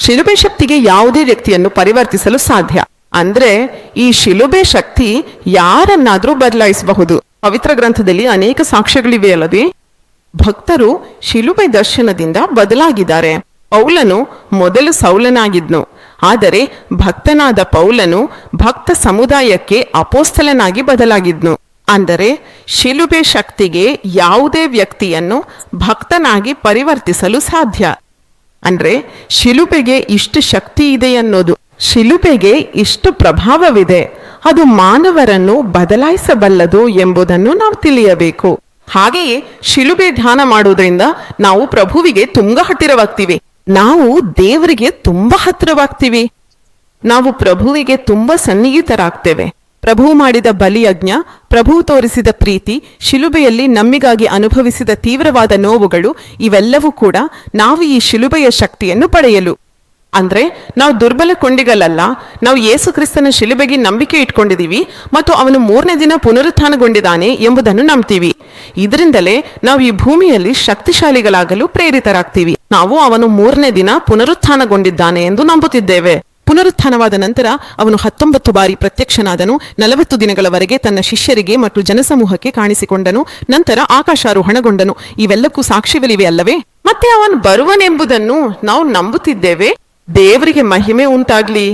ಶಿಲುಬೆ ಶಕ್ತಿಗೆ ಯಾವುದೇ ವ್ಯಕ್ತಿಯನ್ನು ಪರಿವರ್ತಿಸಲು ಸಾಧ್ಯ. ಅಂದ್ರೆ ಈ ಶಿಲುಬೆ ಶಕ್ತಿ ಯಾರನ್ನಾದ್ರೂ ಬದಲಾಯಿಸಬಹುದು. ಪವಿತ್ರ ಗ್ರಂಥದಲ್ಲಿ ಅನೇಕ ಸಾಕ್ಷ್ಯಗಳಿವೆ ಅಲ್ಲದೆ. ಭಕ್ತರು ಶಿಲುಬೆ ದರ್ಶನದಿಂದ ಬದಲಾಗಿದ್ದಾರೆ. ಪೌಲನು ಮೊದಲು ಸೌಲನಾಗಿದ್ನು, ಆದರೆ ಭಕ್ತನಾದ ಪೌಲನು ಭಕ್ತ ಸಮುದಾಯಕ್ಕೆ ಅಪೋಸ್ತಲನಾಗಿ ಬದಲಾಗಿದ್ನು. ಅಂದರೆ ಶಿಲುಬೆ ಶಕ್ತಿಗೆ ಯಾವುದೇ ವ್ಯಕ್ತಿಯನ್ನು ಭಕ್ತನಾಗಿ ಪರಿವರ್ತಿಸಲು ಸಾಧ್ಯ. ಅಂದ್ರೆ ಶಿಲುಬೆಗೆ ಇಷ್ಟು ಶಕ್ತಿ ಇದೆ ಅನ್ನೋದು, ಶಿಲುಬೆಗೆ ಇಷ್ಟು ಪ್ರಭಾವವಿದೆ, ಅದು ಮಾನವರನ್ನು ಬದಲಾಯಿಸಬಲ್ಲದು ಎಂಬುದನ್ನು ನಾವು ತಿಳಿಯಬೇಕು. ಹಾಗೆಯೇ ಶಿಲುಬೆ ಧ್ಯಾನ ಮಾಡುವುದರಿಂದ ನಾವು ಪ್ರಭುವಿಗೆ ತುಂಬಾ ಹತ್ತಿರವಾಗ್ತೀವಿ, ನಾವು ದೇವರಿಗೆ ತುಂಬಾ ಹತ್ತಿರವಾಗ್ತೀವಿ, ನಾವು ಪ್ರಭುವಿಗೆ ತುಂಬಾ ಸನ್ನಿಹಿತರಾಗ್ತೇವೆ. ಪ್ರಭು ಮಾಡಿದ ಬಲಿಯಜ್ಞ, ಪ್ರಭು ತೋರಿಸಿದ ಪ್ರೀತಿ, ಶಿಲುಬೆಯಲ್ಲಿ ನಮ್ಮಿಗಾಗಿ ಅನುಭವಿಸಿದ ತೀವ್ರವಾದ ನೋವುಗಳು, ಇವೆಲ್ಲವೂ ಕೂಡ ನಾವು ಈ ಶಿಲುಬೆಯ ಶಕ್ತಿಯನ್ನು ಪಡೆಯಲು. ಅಂದ್ರೆ ನಾವು ದುರ್ಬಲ ಕೊಂಡಿಗಳಲ್ಲ, ನಾವು ಯೇಸು ಕ್ರಿಸ್ತನ ಶಿಲುಬೆಗೆ ನಂಬಿಕೆ ಇಟ್ಕೊಂಡಿದೀವಿ ಮತ್ತು ಅವನು 3ನೇ ದಿನ ಪುನರುತ್ಥಾನಗೊಂಡಿದ್ದಾನೆ ಎಂಬುದನ್ನು ನಂಬ್ತೀವಿ. ಇದರಿಂದಲೇ ನಾವು ಈ ಭೂಮಿಯಲ್ಲಿ ಶಕ್ತಿಶಾಲಿಗಳಾಗಲು ಪ್ರೇರಿತರಾಗ್ತೀವಿ. ನಾವು ಅವನು 3ನೇ ದಿನ ಪುನರುತ್ಥಾನಗೊಂಡಿದ್ದಾನೆ ಎಂದು ನಂಬುತ್ತಿದ್ದೇವೆ. ಪುನರುತ್ಥಾನವಾದ ನಂತರ ಅವನು 19 ಬಾರಿ ಪ್ರತ್ಯಕ್ಷನಾದನು, 40 ದಿನಗಳವರೆಗೆ ತನ್ನ ಶಿಷ್ಯರಿಗೆ ಮತ್ತು ಜನಸಮೂಹಕ್ಕೆ ಕಾಣಿಸಿಕೊಂಡನು, ನಂತರ ಆಕಾಶಾರೋಹಣಗೊಂಡನು. ಇವೆಲ್ಲಕ್ಕೂ ಸಾಕ್ಷಿಗಳಿವೆ ಅಲ್ಲವೇ? ಮತ್ತೆ ಅವನು ಬರುವನೆಂಬುದನ್ನು ನಾವು ನಂಬುತ್ತಿದ್ದೇವೆ. ದೇವರಿಗೆ ಮಹಿಮೆ ಉಂಟಾಗ್ಲಿ.